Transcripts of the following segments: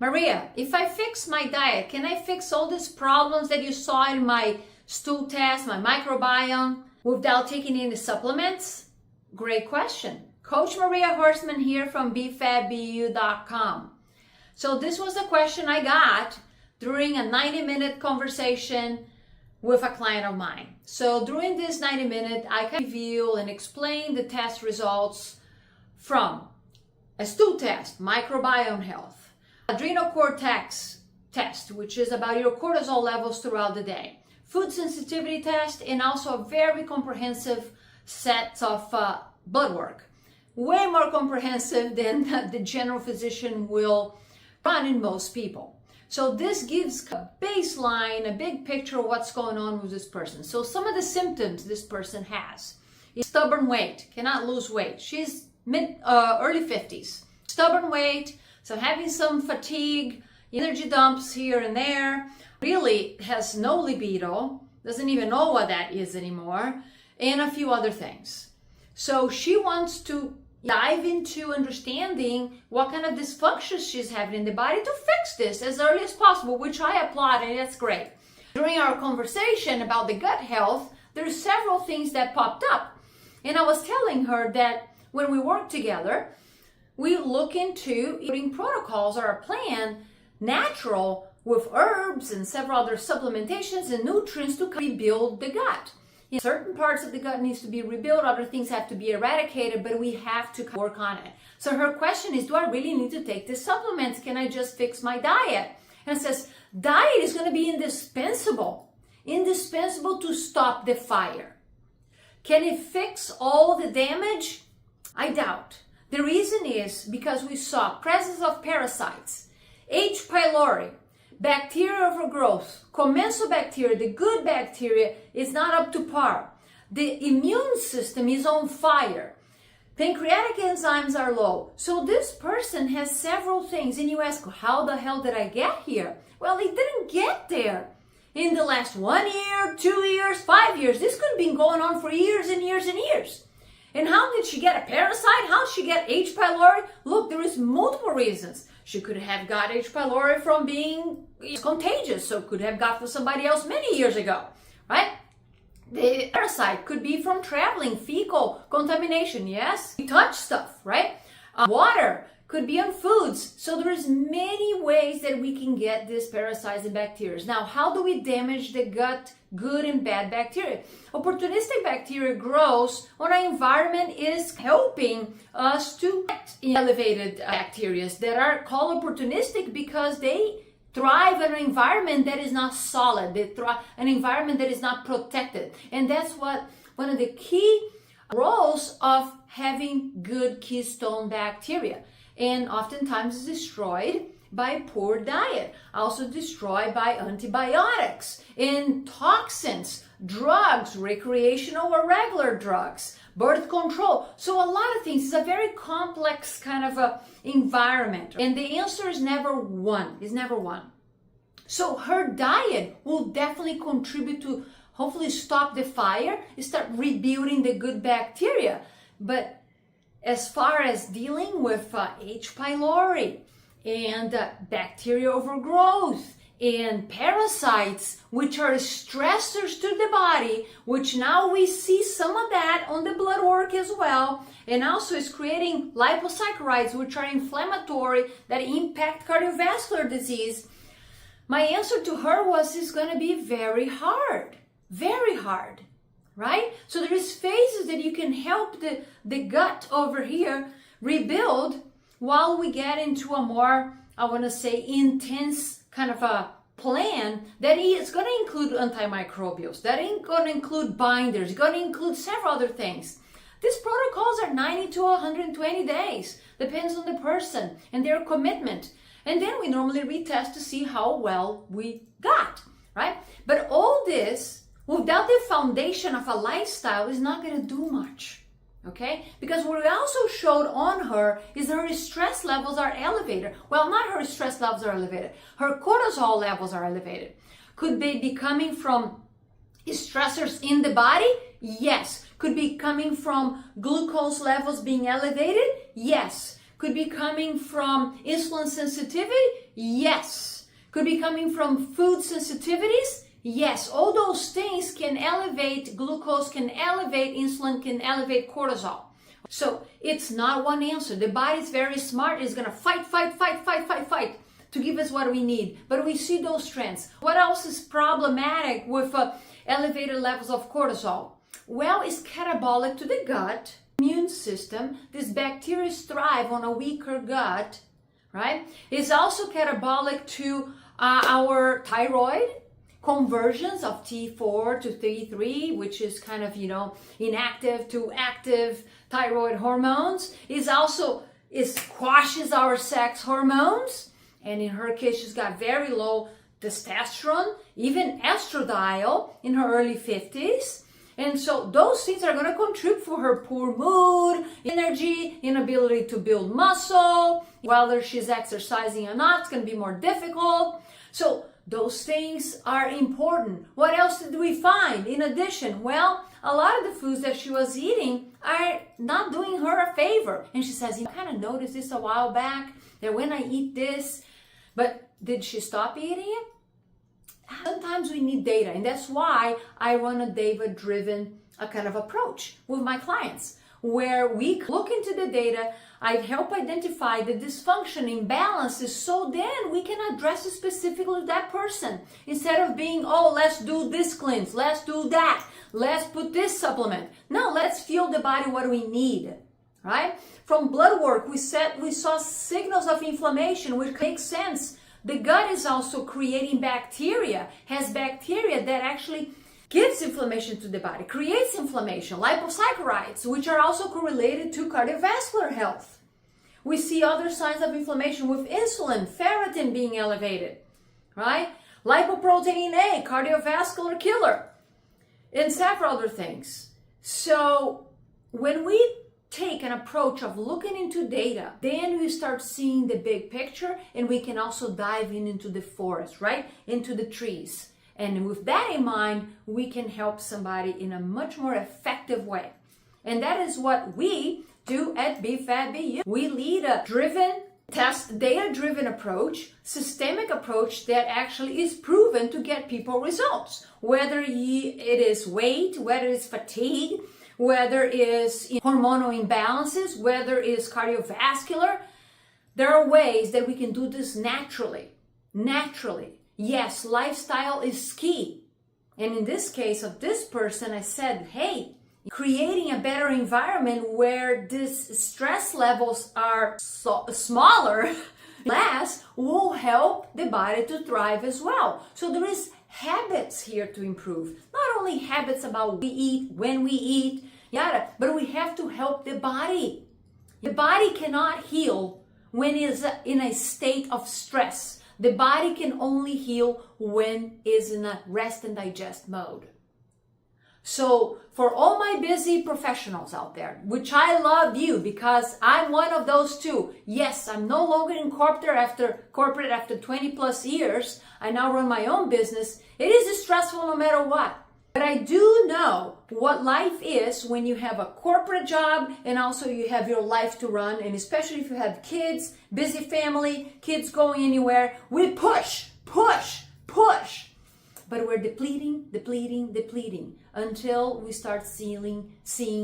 Maria, if I fix my diet, can I fix all these problems that you saw in my stool test, my microbiome, without taking any supplements? Great question. Coach Maria Horstman here from BFABBU.com. So this was a question I got during a 90-minute conversation with a client of mine. So during this 90-minute, I can reveal and explain the test results from a stool test, microbiome health, adrenal cortex test, which is about your cortisol levels throughout the day, food sensitivity test, and also a very comprehensive set of blood work. Way more comprehensive than the general physician will run in most people. So this gives a baseline, a big picture of what's going on with this person. So some of the symptoms this person has is stubborn weight, cannot lose weight. She's early 50s, stubborn weight, so having some fatigue, energy dumps here and there, really has no libido, doesn't even know what that is anymore, and a few other things. So she wants to dive into understanding what kind of dysfunctions she's having in the body to fix this as early as possible, which I applaud, and that's great. During our conversation about the gut health, there's several things that popped up. And I was telling her that when we work together, we look into eating protocols or a plan, natural, with herbs and several other supplementations and nutrients to rebuild the gut. Certain parts of the gut needs to be rebuilt, other things have to be eradicated, but we have to work on it. So her question is, do I really need to take these supplements? Can I just fix my diet? And it says, diet is going to be indispensable to stop the fire. Can it fix all the damage? I doubt. The reason is because we saw presence of parasites, H. pylori, bacterial overgrowth, commensal bacteria, the good bacteria is not up to par. The immune system is on fire. Pancreatic enzymes are low. So this person has several things. And you ask, how the hell did I get here? Well, it didn't get there in the last 1 year, 2 years, 5 years. This could have been going on for years and years and years. And how did she get a parasite? How did she get H. pylori? Look, there is multiple reasons. She could have got H. pylori from being contagious, so could have got from somebody else many years ago, right? The parasite could be from traveling, fecal contamination, yes? We touch stuff, right? Water could be on foods. So there's many ways that we can get these parasites and bacteria. Now, how do we damage the gut, good and bad bacteria? Opportunistic bacteria grows when our environment is helping us to get elevated bacteria that are called opportunistic because they thrive in an environment that is not solid. They thrive in an environment that is not protected. And that's what one of the key roles of having good keystone bacteria. And oftentimes is destroyed by poor diet, also destroyed by antibiotics and toxins, drugs, recreational or regular drugs, birth control. So a lot of things. It's a very complex kind of a environment. And the answer is never one. It's never one. So her diet will definitely contribute to hopefully stop the fire and start rebuilding the good bacteria. But as far as dealing with H. pylori and bacterial overgrowth and parasites, which are stressors to the body, which now we see some of that on the blood work as well, and also is creating liposaccharides, which are inflammatory that impact cardiovascular disease. My answer to her was, it's going to be very hard, right? So there is phases that you can help the gut over here rebuild while we get into a more, I want to say, intense kind of a plan that is going to include antimicrobials, that is going to include binders, going to include several other things. These protocols are 90 to 120 days, depends on the person and their commitment. And then we normally retest to see how well we got, right? But all this, without the foundation of a lifestyle, is not going to do much, okay? Because what we also showed on her is her stress levels are elevated. Well, not her stress levels are elevated. Her cortisol levels are elevated. Could they be coming from stressors in the body? Yes. Could be coming from glucose levels being elevated? Yes. Could be coming from insulin sensitivity? Yes. Could be coming from food sensitivities? Yes. All those things can elevate glucose, can elevate insulin, can elevate cortisol. So it's not one answer. The body is very smart. It's going to fight to give us what we need. But we see those trends. What else is problematic with elevated levels of cortisol? Well, it's catabolic to the gut, immune system. These bacteria thrive on a weaker gut, right? It's also catabolic to our thyroid, conversions of T4 to T3, which is kind of, inactive to active thyroid hormones. It squashes our sex hormones. And in her case, she's got very low testosterone, even estradiol in her early 50s. And so those things are going to contribute for her poor mood, energy, inability to build muscle. Whether she's exercising or not, it's going to be more difficult. So those things are important. What else did we find in addition? Well, a lot of the foods that she was eating are not doing her a favor. And she says, I kind of noticed this a while back, that when I eat this, but did she stop eating it? Sometimes we need data, and that's why I run a data-driven kind of approach with my clients, where we look into the data, I help identify the dysfunction, imbalances, so then we can address it specifically to that person. Instead of being, let's do this cleanse, let's do that, let's put this supplement. No, let's feel the body what we need, right? From blood work, we saw signals of inflammation, which makes sense. The gut is also creating bacteria, has bacteria that actually gives inflammation to the body, creates inflammation, liposaccharides, which are also correlated to cardiovascular health. We see other signs of inflammation with insulin, ferritin being elevated, right? Lipoprotein A, cardiovascular killer, and several other things. So when we take an approach of looking into data, then we start seeing the big picture, and we can also dive into the forest, right? Into the trees. And with that in mind, we can help somebody in a much more effective way. And that is what we do at BFATBU. We lead a data-driven approach, systemic approach that actually is proven to get people results. Whether it is weight, whether it's fatigue, whether it's hormonal imbalances, whether it's cardiovascular, there are ways that we can do this naturally. Yes, lifestyle is key. And in this case of this person, I said, hey, creating a better environment where these stress levels are smaller, less, will help the body to thrive as well. So there is habits here to improve. Not only habits about what we eat, when we eat, but we have to help the body. The body cannot heal when it is in a state of stress. The body can only heal when it is in a rest and digest mode. So for all my busy professionals out there, which I love you because I'm one of those too. Yes, I'm no longer in corporate after 20 plus years. I now run my own business. It is stressful no matter what. But I do know what life is when you have a corporate job and also you have your life to run. And especially if you have kids, busy family, kids going anywhere, we push. But we're depleting until we start seeing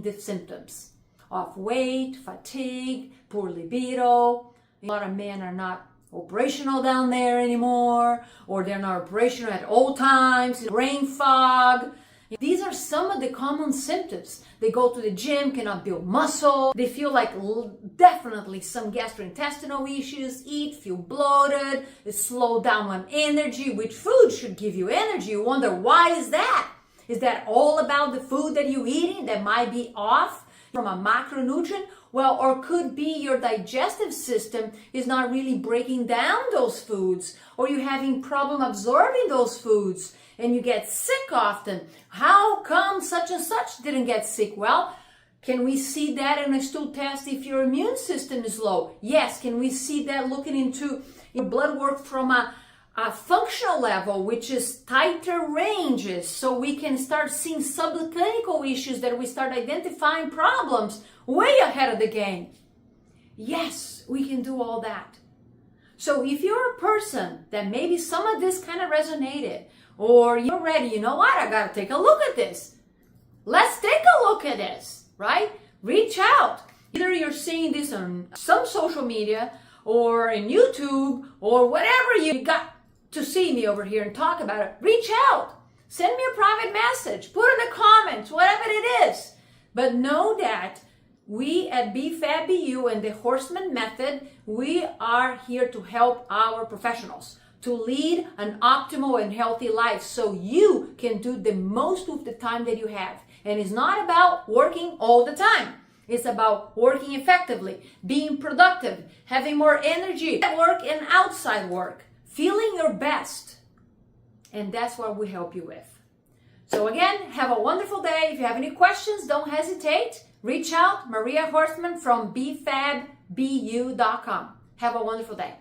the symptoms of weight, fatigue, poor libido. A lot of men are not operational down there anymore, or they're not operational at all times, brain fog. These are some of the common symptoms. They go to the gym, cannot build muscle. They feel like definitely some gastrointestinal issues, feel bloated, slow down on energy, which food should give you energy. You wonder, why is that? Is that all about the food that you're eating that might be off from a macronutrient? Well, or could be your digestive system is not really breaking down those foods, or you're having problem absorbing those foods and you get sick often. How come such and such didn't get sick? Well, can we see that in a stool test if your immune system is low? Yes. Can we see that looking into your blood work from a functional level, which is tighter ranges, so we can start seeing subclinical issues that we start identifying problems way ahead of the game? Yes, we can do all that. So if you're a person that maybe some of this kind of resonated, or you're ready, you know what, I gotta take a look at this. Let's take a look at this, right? Reach out. Either you're seeing this on some social media or in YouTube or whatever you got to see me over here and talk about it. Reach out. Send me a private message. Put in the comments, whatever it is. But know that we at BFABBU and the Horseman Method, we are here to help our professionals to lead an optimal and healthy life so you can do the most with the time that you have. And it's not about working all the time. It's about working effectively, being productive, having more energy at work and outside work, feeling your best. And that's what we help you with. So again, have a wonderful day. If you have any questions, don't hesitate. Reach out, Maria Horstman from bfabbu.com. Have a wonderful day.